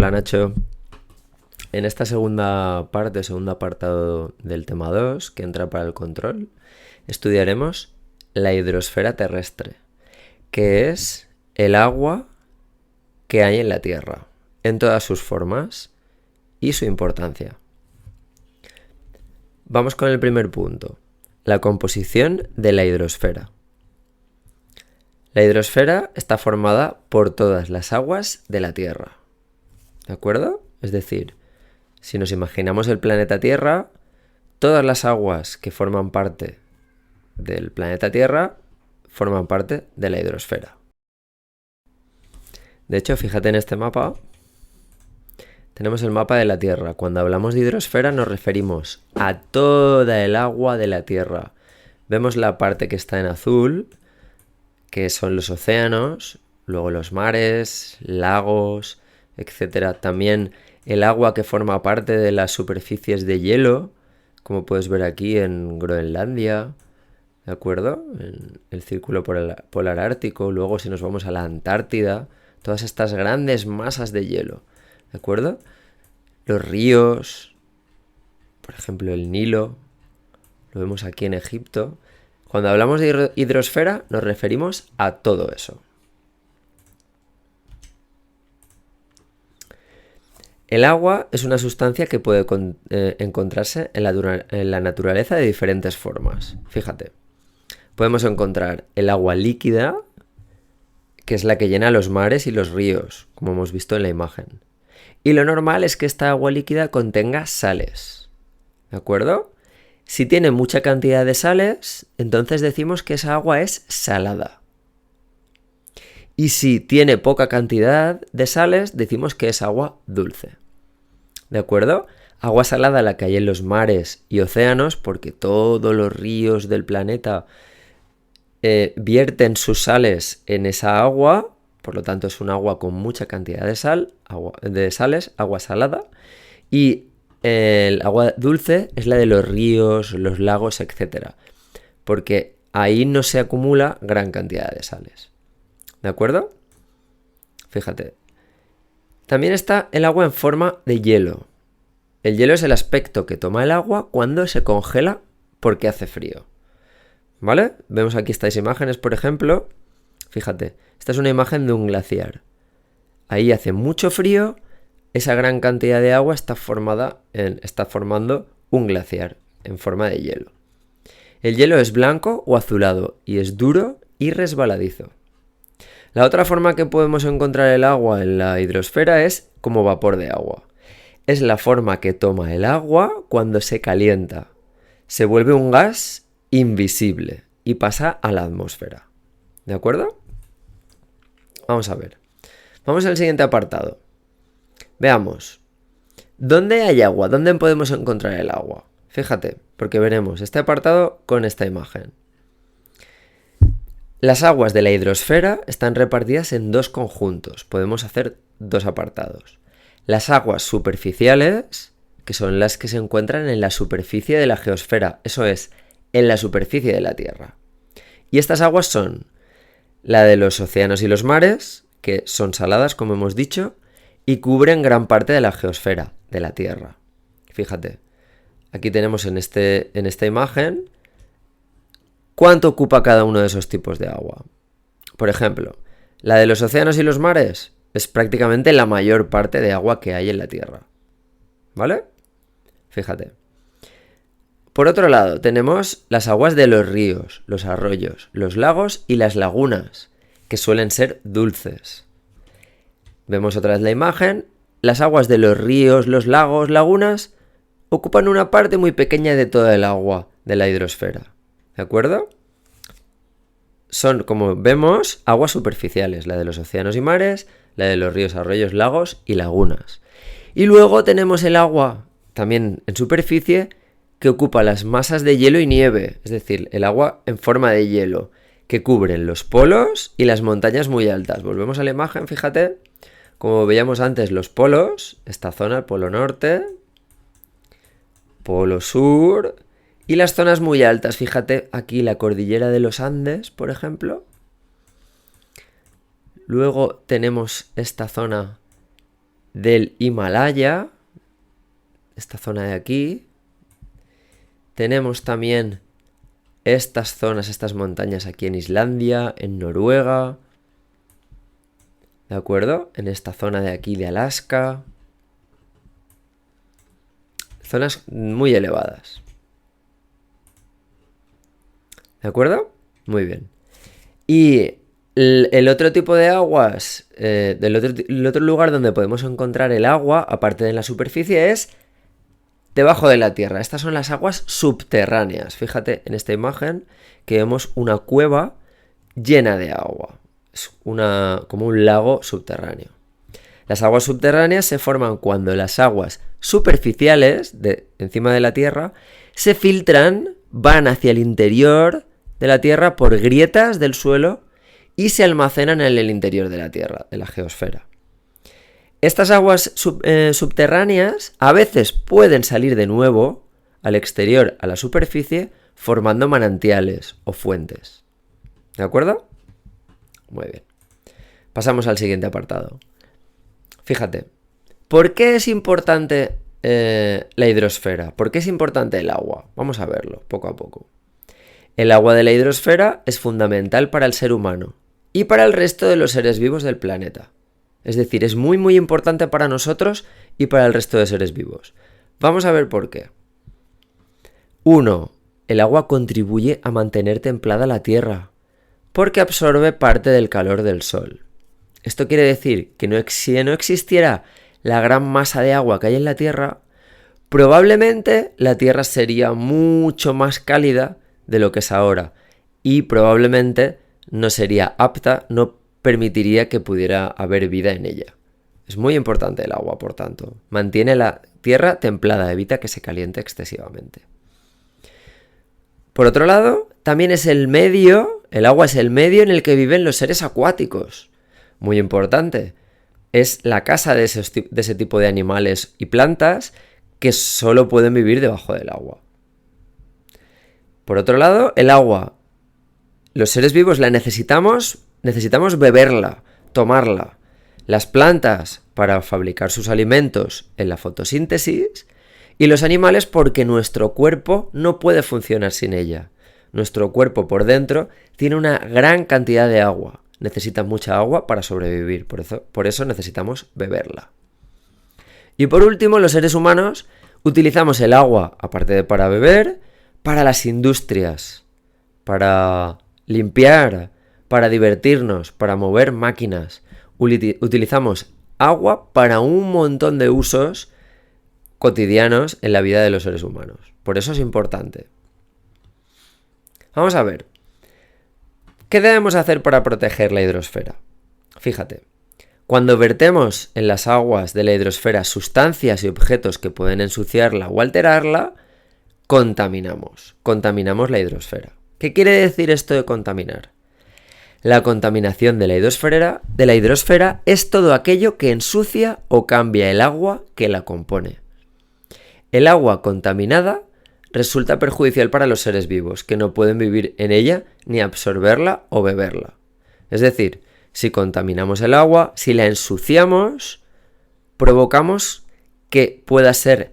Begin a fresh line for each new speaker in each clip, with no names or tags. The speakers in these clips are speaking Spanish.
Hola Nacho. En esta segunda parte, segundo apartado del tema 2, que entra para el control, estudiaremos la hidrosfera terrestre, que es el agua que hay en la Tierra, en todas sus formas y su importancia. Vamos con el primer punto, la composición de la hidrosfera. La hidrosfera está formada por todas las aguas de la Tierra, ¿de acuerdo? Es decir, si nos imaginamos el planeta Tierra, todas las aguas que forman parte del planeta Tierra forman parte de la hidrosfera. De hecho, fíjate en este mapa, tenemos el mapa de la Tierra. Cuando hablamos de hidrosfera nos referimos a toda el agua de la Tierra. Vemos la parte que está en azul, que son los océanos, luego los mares, lagos, etc. También el agua que forma parte de las superficies de hielo, como puedes ver aquí en Groenlandia, ¿de acuerdo? En el círculo polar ártico. Luego si nos vamos a la Antártida, todas estas grandes masas de hielo, ¿de acuerdo? Los ríos, por ejemplo el Nilo, lo vemos aquí en Egipto. Cuando hablamos de hidrosfera nos referimos a todo eso. El agua es una sustancia que puede encontrarse en la naturaleza de diferentes formas. Fíjate, podemos encontrar el agua líquida, que es la que llena los mares y los ríos, como hemos visto en la imagen. Y lo normal es que esta agua líquida contenga sales, ¿de acuerdo? Si tiene mucha cantidad de sales, entonces decimos que esa agua es salada. Y si tiene poca cantidad de sales, decimos que es agua dulce. ¿De acuerdo? Agua salada la que hay en los mares y océanos, porque todos los ríos del planeta vierten sus sales en esa agua, por lo tanto es un agua con mucha cantidad de sales, agua salada. Y el agua dulce es la de los ríos, los lagos, etc. Porque ahí no se acumula gran cantidad de sales. ¿De acuerdo? Fíjate. También está el agua en forma de hielo. El hielo es el aspecto que toma el agua cuando se congela porque hace frío. ¿Vale? Vemos aquí estas imágenes, por ejemplo. Fíjate, esta es una imagen de un glaciar. Ahí hace mucho frío. Esa gran cantidad de agua está formando un glaciar en forma de hielo. El hielo es blanco o azulado y es duro y resbaladizo. La otra forma que podemos encontrar el agua en la hidrosfera es como vapor de agua. Es la forma que toma el agua cuando se calienta. Se vuelve un gas invisible y pasa a la atmósfera. ¿De acuerdo? Vamos a ver. Vamos al siguiente apartado. Veamos, ¿dónde hay agua? ¿Dónde podemos encontrar el agua? Fíjate, porque veremos este apartado con esta imagen. Las aguas de la hidrosfera están repartidas en dos conjuntos. Podemos hacer dos apartados. Las aguas superficiales, que son las que se encuentran en la superficie de la geosfera, eso es, en la superficie de la Tierra. Y estas aguas son la de los océanos y los mares, que son saladas, como hemos dicho, y cubren gran parte de la geosfera de la Tierra. Fíjate, aquí tenemos en esta imagen cuánto ocupa cada uno de esos tipos de agua. Por ejemplo, la de los océanos y los mares es prácticamente la mayor parte de agua que hay en la Tierra. ¿Vale? Fíjate. Por otro lado, tenemos las aguas de los ríos, los arroyos, los lagos y las lagunas, que suelen ser dulces. Vemos otra vez la imagen. Las aguas de los ríos, los lagos, lagunas ocupan una parte muy pequeña de toda el agua de la hidrosfera. ¿De acuerdo? Son, como vemos, aguas superficiales, la de los océanos y mares, la de los ríos, arroyos, lagos y lagunas. Y luego tenemos el agua, también en superficie, que ocupa las masas de hielo y nieve, es decir, el agua en forma de hielo, que cubren los polos y las montañas muy altas. Volvemos a la imagen, fíjate. Como veíamos antes, los polos, esta zona, el polo norte, polo sur y las zonas muy altas. Fíjate aquí la cordillera de los Andes, por ejemplo. Luego tenemos esta zona del Himalaya, esta zona de aquí. Tenemos también estas zonas, estas montañas aquí en Islandia, en Noruega, ¿de acuerdo? En esta zona de aquí de Alaska. Zonas muy elevadas. ¿De acuerdo? Muy bien. Y el otro tipo de aguas, el otro lugar donde podemos encontrar el agua, aparte de la superficie, es debajo de la tierra. Estas son las aguas subterráneas. Fíjate en esta imagen que vemos una cueva llena de agua. Es como un lago subterráneo. Las aguas subterráneas se forman cuando las aguas superficiales, encima de la tierra, se filtran, van hacia el interior de la tierra por grietas del suelo y se almacenan en el interior de la tierra, de la geosfera. Estas aguas subterráneas a veces pueden salir de nuevo al exterior, a la superficie, formando manantiales o fuentes. ¿De acuerdo? Muy bien. Pasamos al siguiente apartado. Fíjate, ¿por qué es importante la hidrosfera? ¿Por qué es importante el agua? Vamos a verlo poco a poco. El agua de la hidrosfera es fundamental para el ser humano y para el resto de los seres vivos del planeta. Es decir, es muy muy importante para nosotros y para el resto de seres vivos. Vamos a ver por qué. 1. El agua contribuye a mantener templada la Tierra, porque absorbe parte del calor del Sol. Esto quiere decir que si no existiera la gran masa de agua que hay en la Tierra, probablemente la Tierra sería mucho más cálida de lo que es ahora y probablemente no sería apta, no permitiría que pudiera haber vida en ella. Es muy importante el agua, por tanto. Mantiene la tierra templada, evita que se caliente excesivamente. Por otro lado, también es el agua es el medio en el que viven los seres acuáticos. Muy importante. Es la casa de ese tipo de animales y plantas que solo pueden vivir debajo del agua. Por otro lado, el agua, los seres vivos la necesitamos beberla, tomarla. Las plantas para fabricar sus alimentos en la fotosíntesis y los animales porque nuestro cuerpo no puede funcionar sin ella. Nuestro cuerpo por dentro tiene una gran cantidad de agua. Necesita mucha agua para sobrevivir, por eso necesitamos beberla. Y por último, los seres humanos utilizamos el agua, aparte de para beber, para las industrias, para limpiar, para divertirnos, para mover máquinas. Utilizamos agua para un montón de usos cotidianos en la vida de los seres humanos. Por eso es importante. Vamos a ver. ¿Qué debemos hacer para proteger la hidrosfera? Fíjate, cuando vertemos en las aguas de la hidrosfera sustancias y objetos que pueden ensuciarla o alterarla, contaminamos la hidrosfera. ¿Qué quiere decir esto de contaminar? La contaminación de la hidrosfera es todo aquello que ensucia o cambia el agua que la compone. El agua contaminada resulta perjudicial para los seres vivos, que no pueden vivir en ella ni absorberla o beberla. Es decir, si contaminamos el agua, si la ensuciamos, provocamos que pueda ser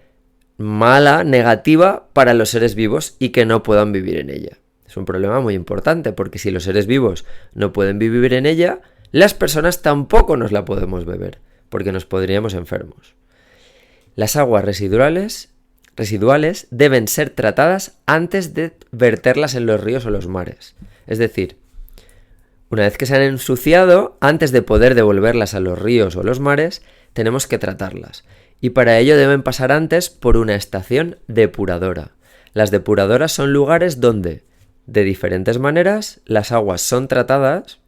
mala, negativa para los seres vivos y que no puedan vivir en ella. Es un problema muy importante porque si los seres vivos no pueden vivir en ella, las personas tampoco nos la podemos beber porque nos podríamos enfermos. Las aguas residuales deben ser tratadas antes de verterlas en los ríos o los mares. Es decir, una vez que se han ensuciado, antes de poder devolverlas a los ríos o los mares, tenemos que tratarlas. Y para ello deben pasar antes por una estación depuradora. Las depuradoras son lugares donde, de diferentes maneras, las aguas son tratadas,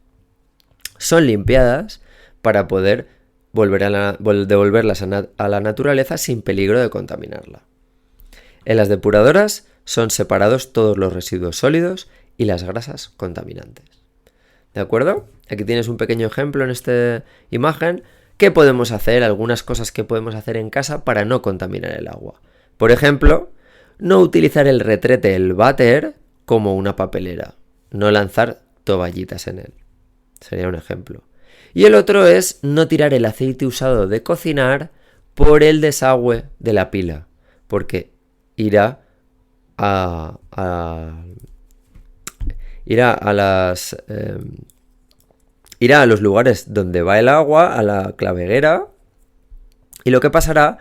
son limpiadas, para poder devolverlas a la naturaleza sin peligro de contaminarla. En las depuradoras son separados todos los residuos sólidos y las grasas contaminantes. ¿De acuerdo? Aquí tienes un pequeño ejemplo en esta imagen. ¿Qué podemos hacer? Algunas cosas que podemos hacer en casa para no contaminar el agua. Por ejemplo, no utilizar el retrete, el váter, como una papelera. No lanzar toallitas en él. Sería un ejemplo. Y el otro es no tirar el aceite usado de cocinar por el desagüe de la pila, porque irá irá a las irá a los lugares donde va el agua, a la claveguera, y lo que pasará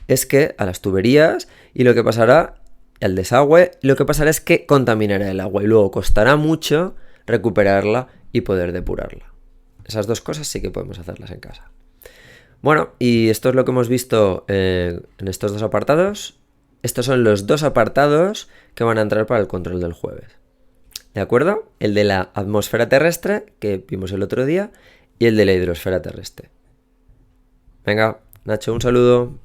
es que a las tuberías, y lo que pasará al desagüe, lo que pasará es que contaminará el agua y luego costará mucho recuperarla y poder depurarla. Esas dos cosas sí que podemos hacerlas en casa. Bueno, y esto es lo que hemos visto en estos dos apartados. Estos son los dos apartados que van a entrar para el control del jueves. ¿De acuerdo? El de la atmósfera terrestre, que vimos el otro día, y el de la hidrosfera terrestre. Venga, Nacho, un saludo.